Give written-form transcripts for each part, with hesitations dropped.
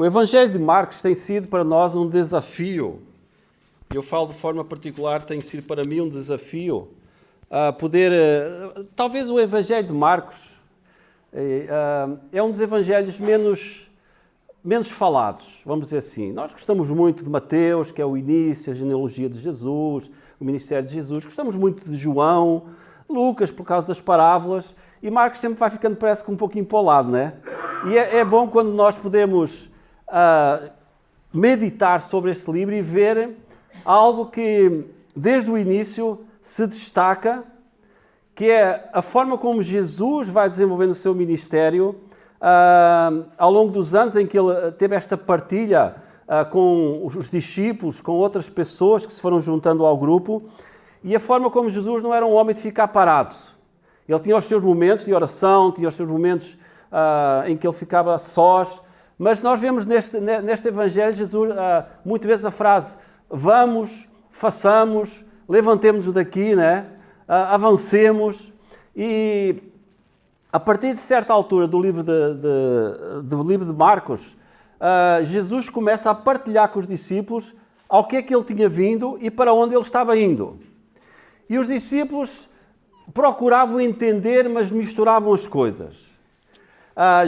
O Evangelho de Marcos tem sido para nós um desafio. Eu falo de forma particular, tem sido para mim um desafio talvez o Evangelho de Marcos é um dos evangelhos menos falados, vamos dizer assim. Nós gostamos muito de Mateus, que é o início, a genealogia de Jesus, o ministério de Jesus. Gostamos muito de João, Lucas, por causa das parábolas, e Marcos sempre vai ficando, parece que um pouquinho para o lado, não é? E é bom quando nós podemos meditar sobre este livro e ver algo que, desde o início, se destaca, que é a forma como Jesus vai desenvolvendo o seu ministério ao longo dos anos em que ele teve esta partilha com os discípulos, com outras pessoas que se foram juntando ao grupo, e a forma como Jesus não era um homem de ficar parado. Ele tinha os seus momentos de oração, tinha os seus momentos em que ele ficava sós, mas nós vemos neste Evangelho Jesus muitas vezes a frase: vamos, façamos, levantemos-nos daqui, né? Avancemos. E a partir de certa altura do livro de Marcos, Jesus começa a partilhar com os discípulos ao que é que ele tinha vindo e para onde ele estava indo. E os discípulos procuravam entender, mas misturavam as coisas.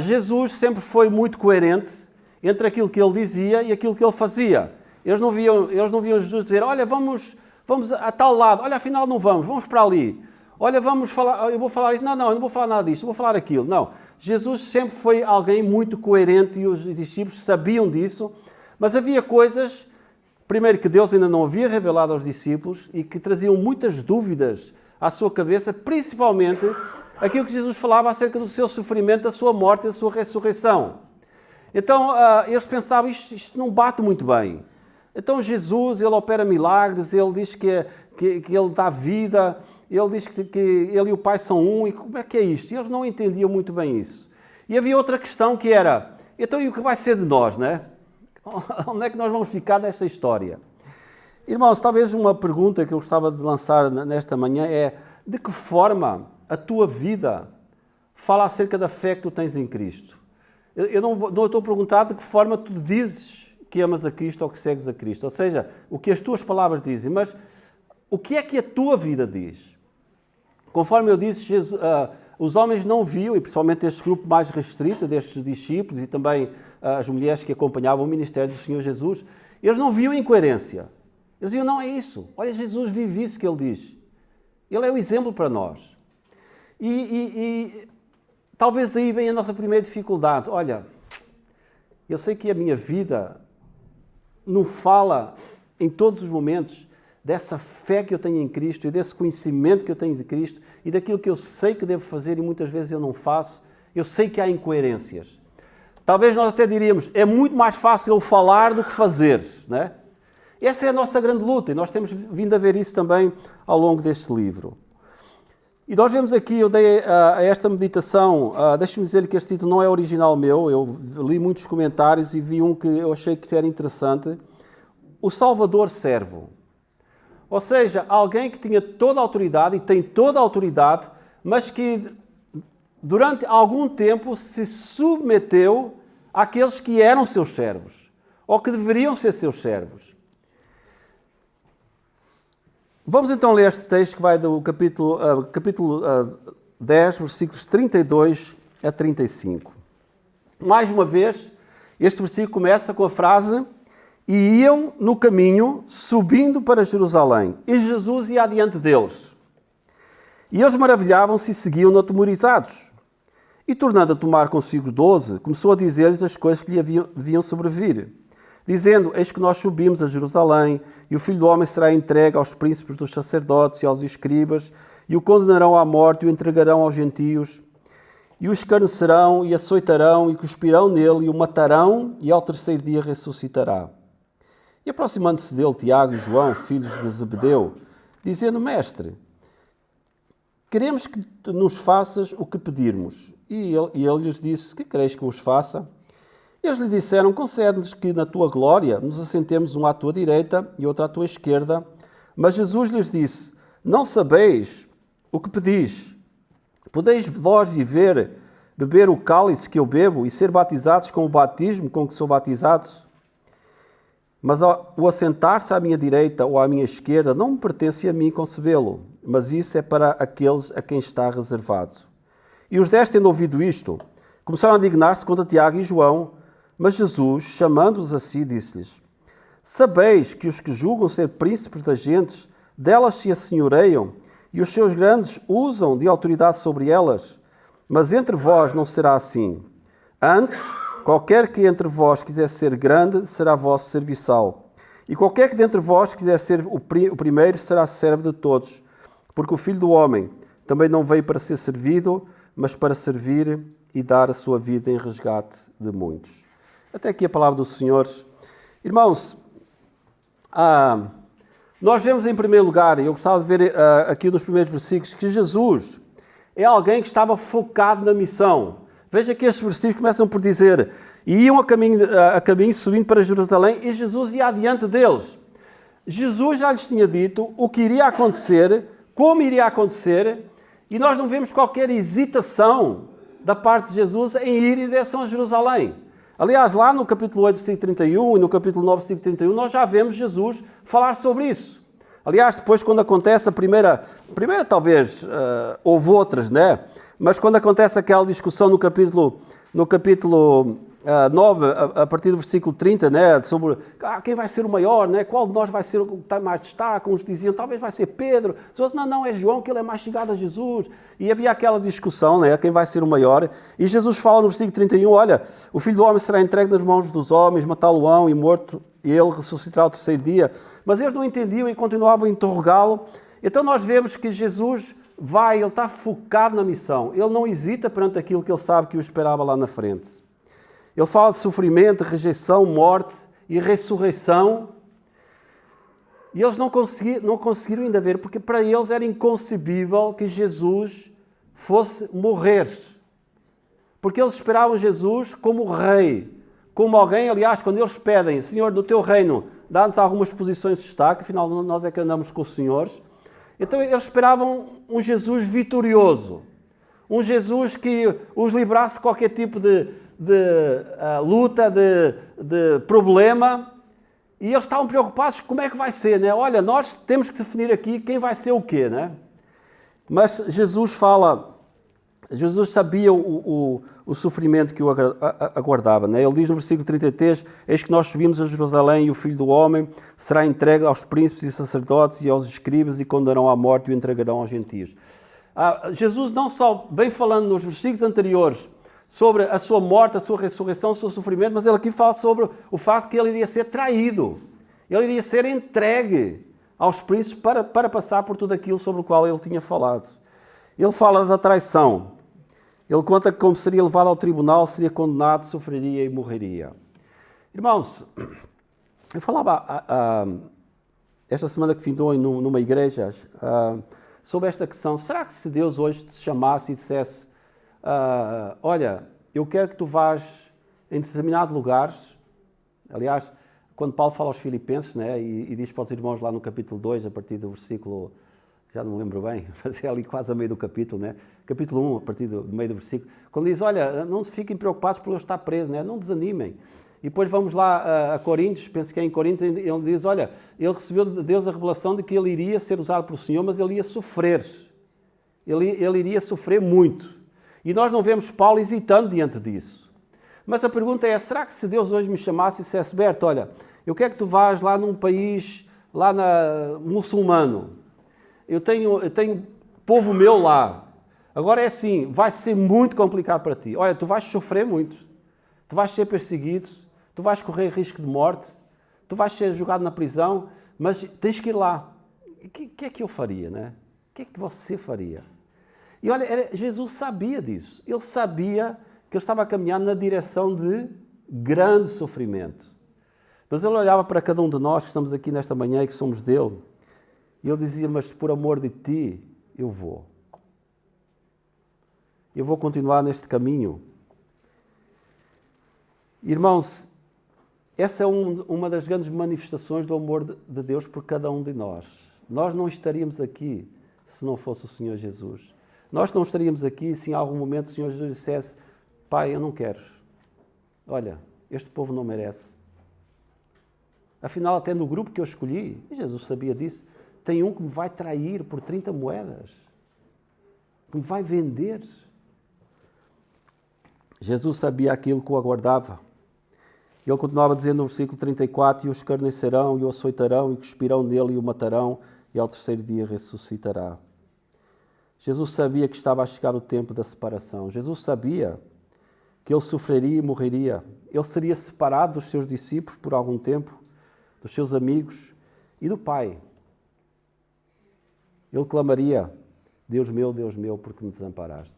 Jesus sempre foi muito coerente entre aquilo que ele dizia e aquilo que ele fazia. Eles não viam Jesus dizer: olha, vamos a tal lado, olha, afinal não vamos para ali. Olha, vamos falar, eu vou falar isto. Não, eu não vou falar nada disto, eu vou falar aquilo. Não, Jesus sempre foi alguém muito coerente e os discípulos sabiam disso, mas havia coisas, primeiro, que Deus ainda não havia revelado aos discípulos e que traziam muitas dúvidas à sua cabeça, principalmente aquilo que Jesus falava acerca do seu sofrimento, da sua morte e da sua ressurreição. Então, eles pensavam: isto não bate muito bem. Então Jesus, ele opera milagres, ele diz que ele dá vida, ele diz que ele e o Pai são um, e como é que é isto? E eles não entendiam muito bem isso. E havia outra questão que era: então e o que vai ser de nós, né? Onde é que nós vamos ficar nesta história? Irmãos, talvez uma pergunta que eu gostava de lançar nesta manhã é: de que forma a tua vida fala acerca da fé que tu tens em Cristo? Eu não estou a perguntar de que forma tu dizes que amas a Cristo ou que segues a Cristo, ou seja, o que as tuas palavras dizem, mas o que é que a tua vida diz? Conforme eu disse, os homens não viam, e principalmente este grupo mais restrito destes discípulos e também as mulheres que acompanhavam o ministério do Senhor Jesus, eles não viam incoerência. Eles diziam: não é isso, olha, Jesus vive isso que ele diz. Ele é o exemplo para nós. E talvez aí venha a nossa primeira dificuldade. Olha, eu sei que a minha vida não fala em todos os momentos dessa fé que eu tenho em Cristo e desse conhecimento que eu tenho de Cristo e daquilo que eu sei que devo fazer e muitas vezes eu não faço. Eu sei que há incoerências. Talvez nós até diríamos: é muito mais fácil falar do que fazer, né? Essa é a nossa grande luta e nós temos vindo a ver isso também ao longo deste livro. E nós vemos aqui, eu dei a esta meditação, deixe-me dizer que este título não é original meu, eu li muitos comentários e vi um que eu achei que era interessante: o Salvador Servo. Ou seja, alguém que tinha toda a autoridade e tem toda a autoridade, mas que durante algum tempo se submeteu àqueles que eram seus servos, ou que deveriam ser seus servos. Vamos então ler este texto que vai do capítulo 10, versículos 32 a 35. Mais uma vez, este versículo começa com a frase: e iam no caminho, subindo para Jerusalém, e Jesus ia adiante deles. E eles maravilhavam-se e seguiam-no atemorizados. E tornando a tomar consigo 12, começou a dizer-lhes as coisas que lhe deviam sobrevir, dizendo: eis que nós subimos a Jerusalém, e o Filho do Homem será entregue aos príncipes dos sacerdotes e aos escribas, e o condenarão à morte e o entregarão aos gentios, e o escarnecerão e açoitarão e cuspirão nele e o matarão, e ao terceiro dia ressuscitará. E aproximando-se dele Tiago e João, filhos de Zebedeu, dizendo: mestre, queremos que nos faças o que pedirmos. E ele lhes disse: que quereis que vos faça? Eles lhe disseram: concede-nos que na tua glória nos assentemos um à tua direita e outro à tua esquerda. Mas Jesus lhes disse: não sabeis o que pedis. Podeis vós viver beber o cálice que eu bebo e ser batizados com o batismo com que sou batizado? Mas o assentar-se à minha direita ou à minha esquerda não me pertence a mim concebê-lo, mas isso é para aqueles a quem está reservado. E os 10, tendo ouvido isto, começaram a dignar-se contra Tiago e João, mas Jesus, chamando-os a si, disse-lhes: sabeis que os que julgam ser príncipes das gentes, delas se assenhoreiam, e os seus grandes usam de autoridade sobre elas, mas entre vós não será assim. Antes, qualquer que entre vós quiser ser grande, será vosso serviçal. E qualquer que dentre vós quiser ser o primeiro, será servo de todos. Porque o Filho do Homem também não veio para ser servido, mas para servir e dar a sua vida em resgate de muitos. Até aqui a palavra do Senhor. Irmãos, nós vemos em primeiro lugar, e eu gostava de ver aqui nos primeiros versículos, que Jesus é alguém que estava focado na missão. Veja que estes versículos começam por dizer: e iam a caminho subindo para Jerusalém, e Jesus ia adiante deles. Jesus já lhes tinha dito o que iria acontecer, como iria acontecer, e nós não vemos qualquer hesitação da parte de Jesus em ir em direção a Jerusalém. Aliás, lá no capítulo 8, versículo 31 e no capítulo 9, versículo 31, nós já vemos Jesus falar sobre isso. Aliás, depois quando acontece a primeira talvez, houve outras, né? Mas quando acontece aquela discussão no capítulo 9, a partir do versículo 30, né, sobre quem vai ser o maior, né, qual de nós vai ser o que está mais destaque, uns diziam talvez vai ser Pedro, os outros não, é João, que ele é mais chegado a Jesus. E havia aquela discussão, né, quem vai ser o maior, e Jesus fala no versículo 31, olha, o Filho do Homem será entregue nas mãos dos homens, matá-lo-ão e morto, e ele ressuscitará ao terceiro dia. Mas eles não entendiam e continuavam a interrogá-lo. Então nós vemos que Jesus ele está focado na missão, ele não hesita perante aquilo que ele sabe que o esperava lá na frente. Ele fala de sofrimento, rejeição, morte e ressurreição. E eles não conseguiram ainda ver, porque para eles era inconcebível que Jesus fosse morrer. Porque eles esperavam Jesus como rei, como alguém, aliás, quando eles pedem: Senhor, do teu reino, dá-nos algumas posições de destaque, afinal nós é que andamos com os senhores. Então eles esperavam um Jesus vitorioso, um Jesus que os livrasse de qualquer tipo de luta, de problema, e eles estavam preocupados como é que vai ser, né? Olha, nós temos que definir aqui quem vai ser o quê, né? Mas Jesus sabia o sofrimento que o aguardava, né? Ele diz no versículo 33, eis que nós subimos a Jerusalém e o Filho do Homem será entregue aos príncipes e sacerdotes e aos escribas e condenarão à morte e o entregarão aos gentios. Jesus não só vem falando nos versículos anteriores sobre a sua morte, a sua ressurreição, o seu sofrimento, mas ele aqui fala sobre o facto que ele iria ser traído, ele iria ser entregue aos príncipes para passar por tudo aquilo sobre o qual ele tinha falado. Ele fala da traição. Ele conta que como seria levado ao tribunal, seria condenado, sofreria e morreria. Irmãos, eu falava esta semana que findou numa igreja sobre esta questão. Será que se Deus hoje te chamasse e dissesse: olha, eu quero que tu vás em determinados lugares, aliás, quando Paulo fala aos Filipenses, né, e diz para os irmãos lá no capítulo 2, a partir do versículo, já não me lembro bem, mas é ali quase a meio do capítulo, né? Capítulo 1, a partir do meio do versículo, quando diz: olha, não se fiquem preocupados por eu estar preso, né? Não desanimem. E depois vamos lá a Coríntios, penso que é em Coríntios, ele diz: olha, ele recebeu de Deus a revelação de que ele iria ser usado pelo Senhor, mas ele ia sofrer. Ele iria sofrer muito. E nós não vemos Paulo hesitando diante disso. Mas a pergunta é: será que se Deus hoje me chamasse e dissesse: Berto, olha, eu quero que tu vás lá num país, muçulmano, eu tenho povo meu lá, agora é assim, vai ser muito complicado para ti, olha, tu vais sofrer muito, tu vais ser perseguido, tu vais correr risco de morte, tu vais ser jogado na prisão, mas tens que ir lá. O que é que eu faria, né? O que é que você faria? E olha, Jesus sabia disso. Ele sabia que ele estava a caminhar na direção de grande sofrimento. Mas ele olhava para cada um de nós que estamos aqui nesta manhã e que somos dele, e ele dizia: mas por amor de ti, eu vou. Eu vou continuar neste caminho. Irmãos, essa é uma das grandes manifestações do amor de Deus por cada um de nós. Nós não estaríamos aqui se não fosse o Senhor Jesus. Nós não estaríamos aqui se em algum momento o Senhor Jesus dissesse: Pai, eu não quero. Olha, este povo não merece. Afinal, até no grupo que eu escolhi, e Jesus sabia disso, tem um que me vai trair por 30 moedas. Que me vai vender. Jesus sabia aquilo que o aguardava. Ele continuava dizendo no versículo 34, e o escarnecerão, e o açoitarão, e cuspirão nele, e o matarão, e ao terceiro dia ressuscitará. Jesus sabia que estava a chegar o tempo da separação. Jesus sabia que ele sofreria e morreria. Ele seria separado dos seus discípulos por algum tempo, dos seus amigos e do Pai. Ele clamaria: Deus meu, por que me desamparastes?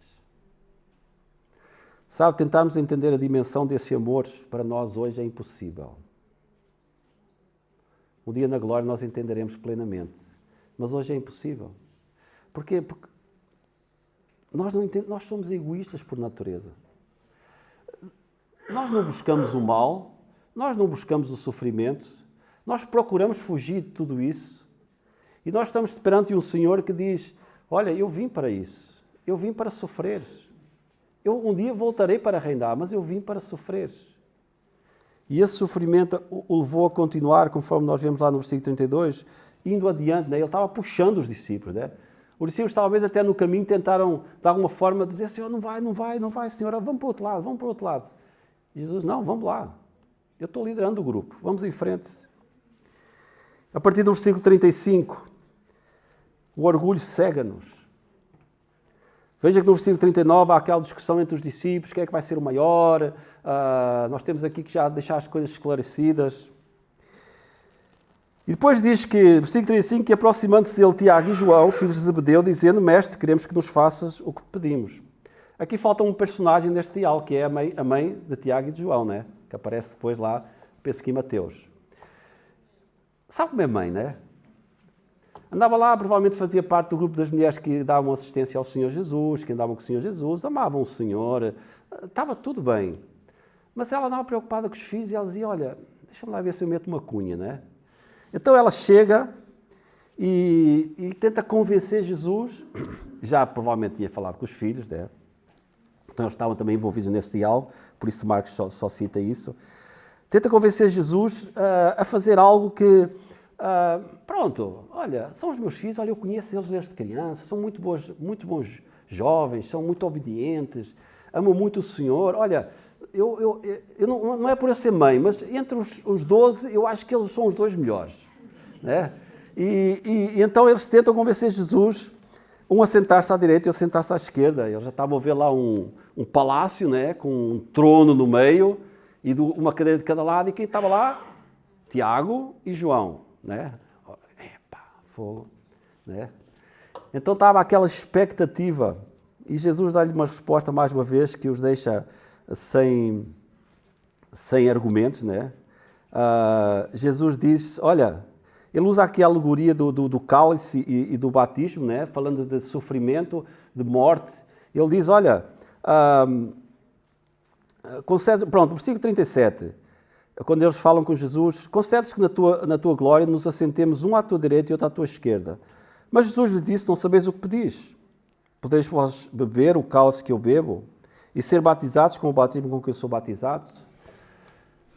Sabe, tentarmos entender a dimensão desse amor para nós hoje é impossível. Um dia na glória nós entenderemos plenamente, mas hoje é impossível. Porquê? Porque nós somos egoístas por natureza. Nós não buscamos o mal, nós não buscamos o sofrimento, nós procuramos fugir de tudo isso. E nós estamos perante um Senhor que diz: olha, eu vim para isso, eu vim para sofrer. Eu um dia voltarei para reinar, mas eu vim para sofrer. E esse sofrimento o levou a continuar, conforme nós vemos lá no versículo 32, indo adiante, né? Ele estava puxando os discípulos, né? Os discípulos talvez até no caminho tentaram, de alguma forma, dizer: Senhor, não vai, Senhor, vamos para o outro lado. E Jesus: não, vamos lá. Eu estou liderando o grupo, vamos em frente. A partir do versículo 35, o orgulho cega-nos. Veja que no versículo 39 há aquela discussão entre os discípulos: quem é que vai ser o maior? Nós temos aqui que já deixar as coisas esclarecidas. E depois diz que, versículo 35, que aproximando-se dele Tiago e João, filhos de Zebedeu, dizendo: Mestre, queremos que nos faças o que pedimos. Aqui falta um personagem neste diálogo, que é a mãe de Tiago e de João, né? Que aparece depois lá, penso que em Mateus. Sabe como é mãe, né? Andava lá, provavelmente fazia parte do grupo das mulheres que davam assistência ao Senhor Jesus, que andavam com o Senhor Jesus, amavam o Senhor, estava tudo bem. Mas ela andava preocupada com os filhos e ela dizia: olha, deixa-me lá ver se eu meto uma cunha, né? Então ela chega e tenta convencer Jesus, já provavelmente tinha falado com os filhos, né? Então eles estavam também envolvidos nesse diálogo, por isso Marcos só cita isso. Tenta convencer Jesus a fazer algo que... pronto, olha, são os meus filhos, olha, eu conheço eles desde criança, são muito bons jovens, são muito obedientes, amam muito o Senhor. Olha, eu não é por eu ser mãe, mas entre os 12, eu acho que eles são os 2 melhores. Né? E então eles tentam convencer Jesus, um a sentar-se à direita e outro a sentar-se à esquerda. Eles já estavam a ver lá um palácio, né, com um trono no meio e uma cadeira de cada lado, e quem estava lá? Tiago e João. Né? Epa, fogo, né? Então estava aquela expectativa, e Jesus dá-lhe uma resposta mais uma vez que os deixa sem argumentos, né? Jesus disse: olha, ele usa aqui a alegoria do cálice e do batismo, né? Falando de sofrimento, de morte. Ele diz: olha, pronto, versículo 37. Quando eles falam com Jesus: concedes que na tua glória nos assentemos um à tua direita e outro à tua esquerda. Mas Jesus lhe disse: não sabeis o que pedis. Podeis vós beber o cálice que eu bebo e ser batizados com o batismo com que eu sou batizado?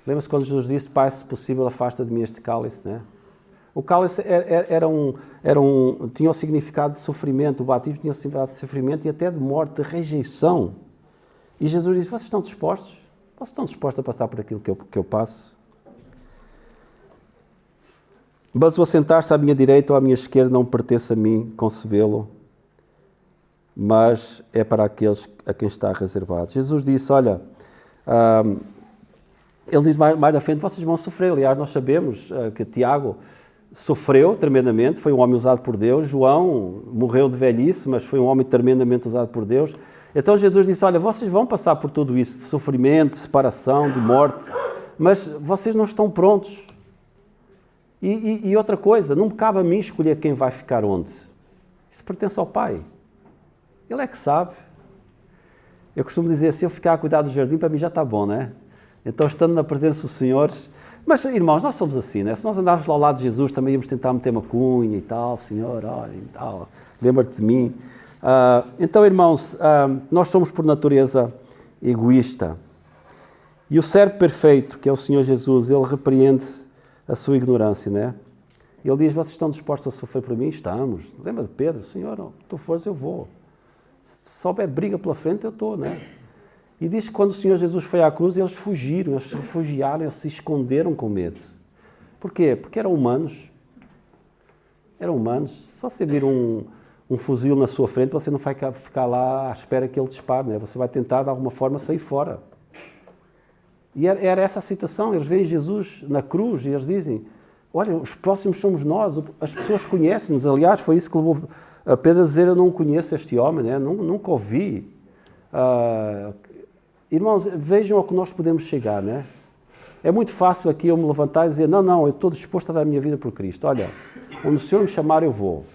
Lembra-se quando Jesus disse: Pai, se possível, afasta de mim este cálice, né? O cálice tinha o significado de sofrimento, o batismo tinha o significado de sofrimento e até de morte, de rejeição. E Jesus disse: vocês estão dispostos? Vocês estão dispostos a passar por aquilo que eu passo? Mas o assentar-se à minha direita ou à minha esquerda não pertence a mim concebê-lo, mas é para aqueles a quem está reservado. Jesus disse: olha, ele diz mais à frente: vocês vão sofrer. Aliás, nós sabemos que Tiago sofreu tremendamente, foi um homem usado por Deus. João morreu de velhice, mas foi um homem tremendamente usado por Deus. Então Jesus disse: olha, vocês vão passar por tudo isso, de sofrimento, de separação, de morte, mas vocês não estão prontos. E outra coisa, não me cabe a mim escolher quem vai ficar onde. Isso pertence ao Pai. Ele é que sabe. Eu costumo dizer: se eu ficar a cuidar do jardim, para mim já está bom, né? Então, estando na presença dos senhores... Mas, irmãos, nós somos assim, né? Se nós andávamos lá ao lado de Jesus, também íamos tentar meter uma cunha e tal: Senhor, olha, e tal, lembra-te de mim. Então, irmãos, nós somos por natureza egoísta. E o servo perfeito, que é o Senhor Jesus, ele repreende a sua ignorância, né? Ele diz, vocês estão dispostos a sofrer por mim? Estamos. Lembra de Pedro? Senhor, tu fores, eu vou. Se houver briga pela frente, eu estou, né? E diz que quando o Senhor Jesus foi à cruz, eles fugiram, eles se refugiaram, eles se esconderam com medo. Por quê? Porque eram humanos. Eram humanos. Só se vir um fuzil na sua frente, você não vai ficar lá à espera que ele dispare, né? Você vai tentar, de alguma forma, sair fora. E era essa a situação. Eles veem Jesus na cruz e eles dizem, olha, os próximos somos nós, as pessoas conhecem-nos. Aliás, foi isso que levou a Pedro a dizer, eu não conheço este homem, né? Nunca ouvi. Irmãos, vejam ao que nós podemos chegar, né? É muito fácil aqui eu me levantar e dizer, não, eu estou disposto a dar a minha vida por Cristo. Olha, onde o Senhor me chamar, eu vou.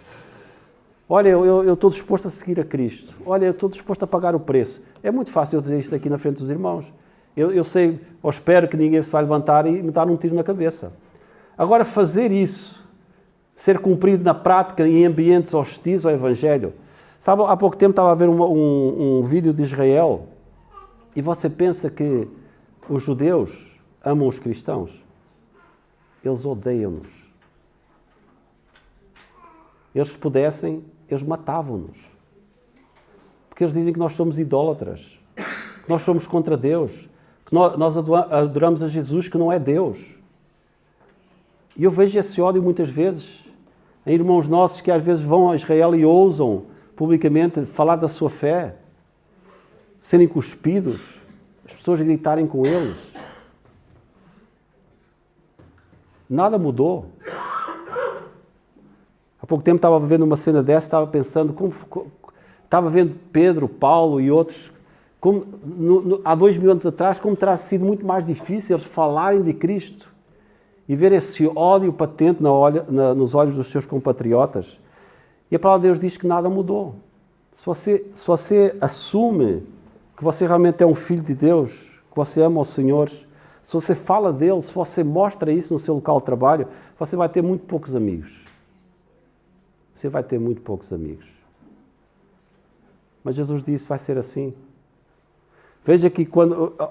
Olha, eu estou disposto a seguir a Cristo. Olha, eu estou disposto a pagar o preço. É muito fácil eu dizer isto aqui na frente dos irmãos. Eu sei, ou espero que ninguém se vai levantar e me dar um tiro na cabeça. Agora, fazer isso, ser cumprido na prática em ambientes hostis ao Evangelho. Sabe, há pouco tempo estava a ver um vídeo de Israel e você pensa que os judeus amam os cristãos? Eles odeiam-nos. Eles, se pudessem, eles matavam-nos. Porque eles dizem que nós somos idólatras, que nós somos contra Deus, que nós adoramos a Jesus, que não é Deus. E eu vejo esse ódio muitas vezes em irmãos nossos que às vezes vão a Israel e ousam publicamente falar da sua fé, serem cuspidos, as pessoas gritarem com eles. Nada mudou. Há pouco tempo estava vendo uma cena dessa, estava pensando, estava vendo Pedro, Paulo e outros, há 2000 anos atrás, como terá sido muito mais difícil eles falarem de Cristo e ver esse ódio patente nos olhos dos seus compatriotas. E a palavra de Deus diz que nada mudou. Se você assume que você realmente é um filho de Deus, que você ama o Senhor, se você fala dele, se você mostra isso no seu local de trabalho, você vai ter muito poucos amigos. Você vai ter muito poucos amigos. Mas Jesus disse, vai ser assim. Veja que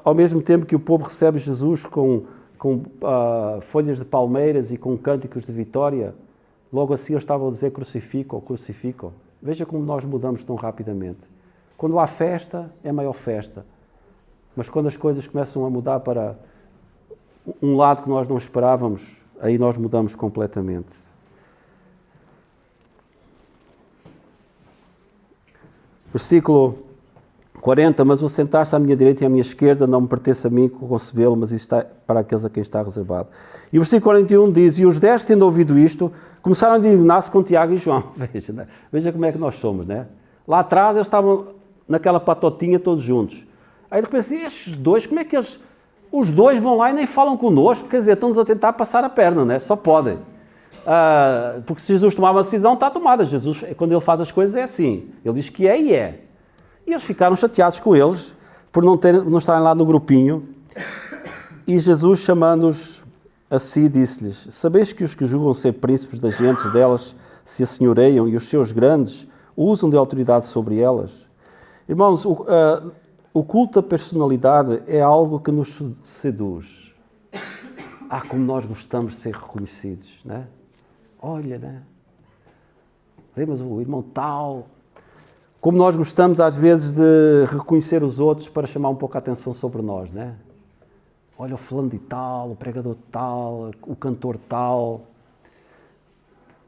ao mesmo tempo que o povo recebe Jesus com folhas de palmeiras e com cânticos de vitória, logo assim eles estavam a dizer crucifico, crucifico. Veja como nós mudamos tão rapidamente. Quando há festa, é maior festa. Mas quando as coisas começam a mudar para um lado que nós não esperávamos, aí nós mudamos completamente. Versículo 40, mas o sentar-se à minha direita e à minha esquerda não me pertence a mim concebê-lo, mas isso está para aqueles a quem está reservado. E o versículo 41 diz, e os 10, tendo ouvido isto, começaram a indignar-se com Tiago e João. Veja como é que nós somos, né? Lá atrás eles estavam naquela patotinha todos juntos. Aí de repente, estes dois, como é que eles... Os dois vão lá e nem falam connosco, quer dizer, estão-nos a tentar passar a perna, né? Só podem. Porque se Jesus tomar uma decisão, está tomada. Jesus, quando ele faz as coisas, é assim. Ele diz que é e é. E eles ficaram chateados com eles por não estarem lá no grupinho. E Jesus, chamando-os a si, disse-lhes, sabeis que os que julgam ser príncipes das gentes delas se assenhoreiam e os seus grandes usam de autoridade sobre elas? Irmãos, o culto à personalidade é algo que nos seduz. Como nós gostamos de ser reconhecidos, né? Olha, né? Lembras o irmão tal? Como nós gostamos às vezes de reconhecer os outros para chamar um pouco a atenção sobre nós, né? Olha o fulano de tal, o pregador tal, o cantor tal.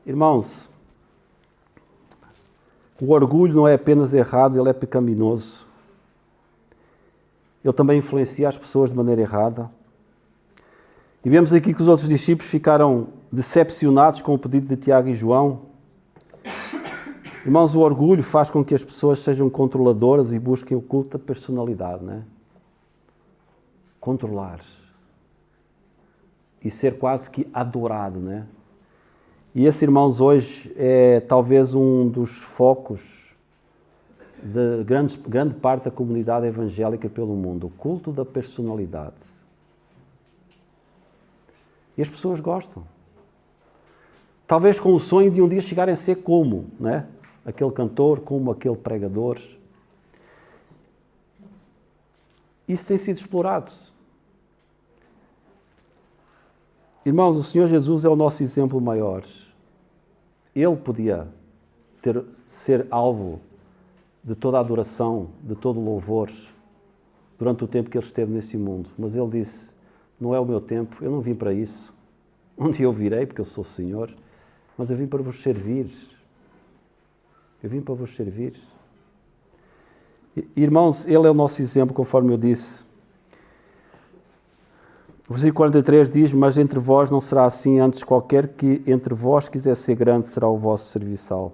Irmãos, o orgulho não é apenas errado, ele é pecaminoso. Ele também influencia as pessoas de maneira errada. E vemos aqui que os outros discípulos ficaram decepcionados com o pedido de Tiago e João. Irmãos, o orgulho faz com que as pessoas sejam controladoras e busquem o culto da personalidade, né? Controlar. E ser quase que adorado, né? E esse, irmãos, hoje é talvez um dos focos de grande parte da comunidade evangélica pelo mundo. O culto da personalidade. E as pessoas gostam. Talvez com o sonho de um dia chegarem a ser como, né? aquele cantor, como aquele pregador. Isso tem sido explorado. Irmãos, o Senhor Jesus é o nosso exemplo maior. Ele podia ser alvo de toda a adoração, de todo o louvor, durante o tempo que ele esteve nesse mundo. Mas ele disse, não é o meu tempo, eu não vim para isso. Um dia eu virei, porque eu sou o Senhor, mas eu vim para vos servir. Eu vim para vos servir. Irmãos, ele é o nosso exemplo, conforme eu disse. O versículo 43 diz, mas entre vós não será assim, antes qualquer que entre vós quiser ser grande será o vosso serviçal.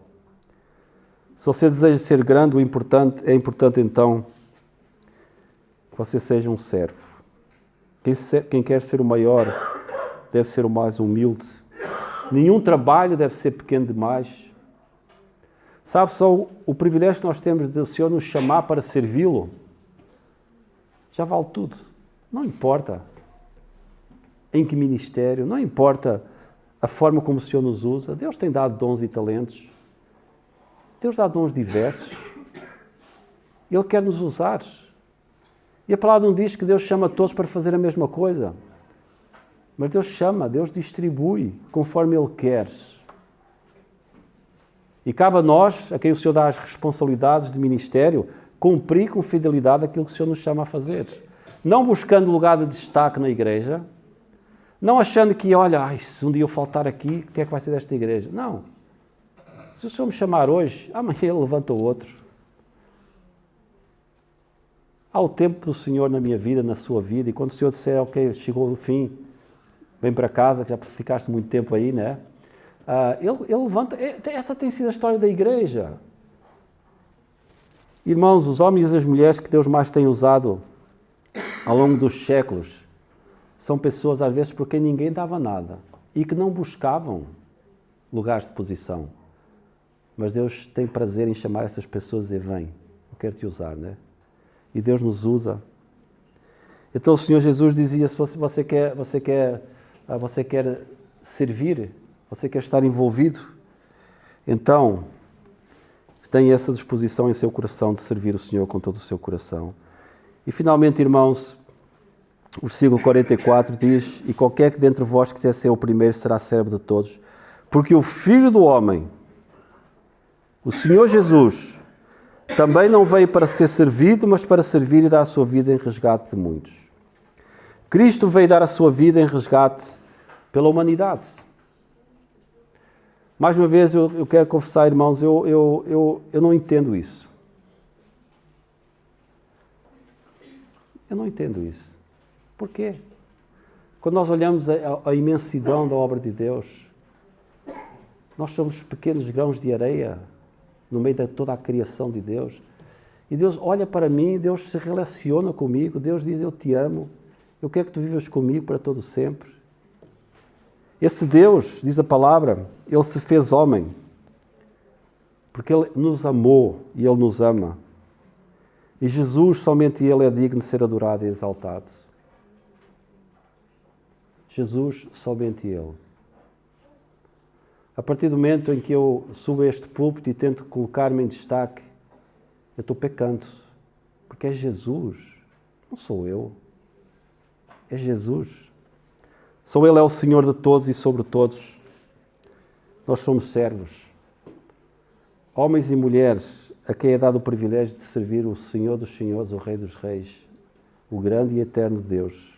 Se você deseja ser grande, é importante então que você seja um servo. Quem quer ser o maior deve ser o mais humilde. Nenhum trabalho deve ser pequeno demais. Sabe, só o privilégio que nós temos de o Senhor nos chamar para servi-lo, já vale tudo. Não importa em que ministério, não importa a forma como o Senhor nos usa. Deus tem dado dons e talentos. Deus dá dons diversos. Ele quer nos usar. E a palavra não diz que Deus chama todos para fazer a mesma coisa. Mas Deus chama, Deus distribui conforme Ele quer. E cabe a nós, a quem o Senhor dá as responsabilidades de ministério, cumprir com fidelidade aquilo que o Senhor nos chama a fazer. Não buscando lugar de destaque na igreja, não achando que, olha, se um dia eu faltar aqui, o que é que vai ser desta igreja? Não. Se o Senhor me chamar hoje, amanhã Ele levanta o outro. Há o tempo do Senhor na minha vida, na sua vida, e quando o Senhor disser, ok, chegou o fim, vem para casa, que já ficaste muito tempo aí, né? Ele levanta. Essa tem sido a história da igreja. Irmãos, os homens e as mulheres que Deus mais tem usado ao longo dos séculos são pessoas, às vezes, por quem ninguém dava nada e que não buscavam lugares de posição. Mas Deus tem prazer em chamar essas pessoas e dizer, vem, eu quero te usar, né? E Deus nos usa. Então o Senhor Jesus dizia, se você quer servir, você quer estar envolvido, então tenha essa disposição em seu coração de servir o Senhor com todo o seu coração. E finalmente, irmãos, o versículo 44 diz, e qualquer que dentre vós quiser ser o primeiro será servo de todos, porque o Filho do Homem, o Senhor Jesus, também não veio para ser servido, mas para servir e dar a sua vida em resgate de muitos. Cristo veio dar a sua vida em resgate pela humanidade. Mais uma vez, eu quero confessar, irmãos, eu não entendo isso. Eu não entendo isso. Por quê? Quando nós olhamos a imensidão da obra de Deus, nós somos pequenos grãos de areia no meio de toda a criação de Deus. E Deus olha para mim, Deus se relaciona comigo, Deus diz, eu te amo, eu quero que tu vivas comigo para todo sempre. Esse Deus, diz a palavra, Ele se fez homem, porque Ele nos amou e Ele nos ama. E Jesus, somente Ele é digno de ser adorado e exaltado. Jesus, somente Ele. A partir do momento em que eu subo a este púlpito e tento colocar-me em destaque, eu estou pecando, porque é Jesus, não sou eu, é Jesus. Só Ele é o Senhor de todos e sobre todos. Nós somos servos. Homens e mulheres a quem é dado o privilégio de servir o Senhor dos Senhores, o Rei dos Reis, o grande e eterno Deus.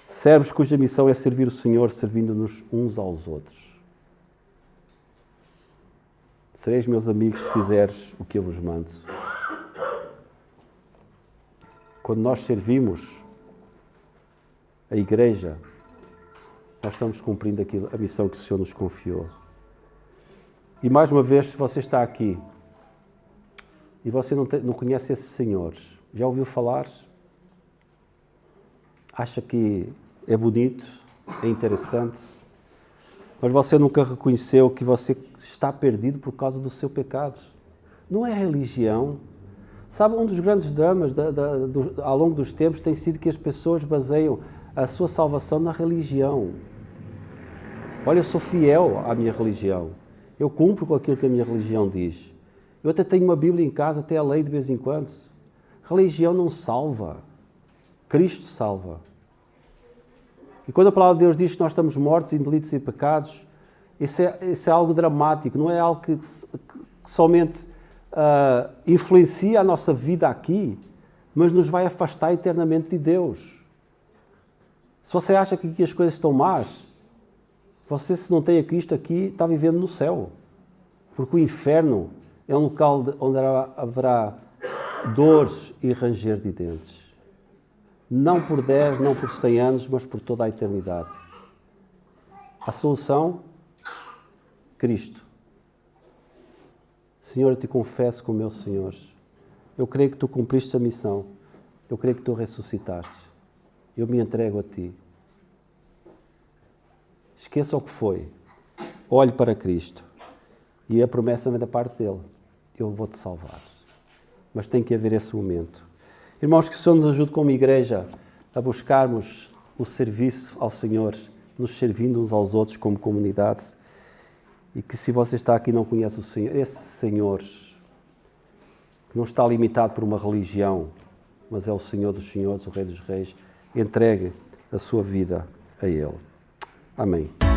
Servos cuja missão é servir o Senhor, servindo-nos uns aos outros. Sereis meus amigos se fizeres o que eu vos mando. Quando nós servimos a igreja, nós estamos cumprindo a missão que o Senhor nos confiou. E mais uma vez, se você está aqui e você não conhece esse Senhor, já ouviu falar? Acha que é bonito, é interessante, mas você nunca reconheceu que você está perdido por causa do seu pecado. Não é religião. Sabe, um dos grandes dramas ao longo dos tempos tem sido que as pessoas baseiam a sua salvação na religião. Olha, eu sou fiel à minha religião. Eu cumpro com aquilo que a minha religião diz. Eu até tenho uma Bíblia em casa, até a leio de vez em quando. Religião não salva. Cristo salva. E quando a palavra de Deus diz que nós estamos mortos em delitos e pecados, isso é algo dramático, não é algo que somente influencia a nossa vida aqui, mas nos vai afastar eternamente de Deus. Se você acha que aqui as coisas estão más, você, se não tem a Cristo aqui, está vivendo no céu. Porque o inferno é um local onde haverá dores e ranger de dentes. Não por 10, não por 100 anos, mas por toda a eternidade. A solução? Cristo. Senhor, eu te confesso como meu Senhor. Eu creio que tu cumpriste a missão. Eu creio que tu ressuscitaste. Eu me entrego a ti. Esqueça o que foi. Olhe para Cristo. E a promessa vem da parte dele. Eu vou-te salvar. Mas tem que haver esse momento. Irmãos, que o Senhor nos ajude como igreja a buscarmos o serviço ao Senhor, nos servindo uns aos outros como comunidade. E que, se você está aqui e não conhece o Senhor, esse Senhor, que não está limitado por uma religião, mas é o Senhor dos Senhores, o Rei dos Reis, entregue a sua vida a Ele. Amém.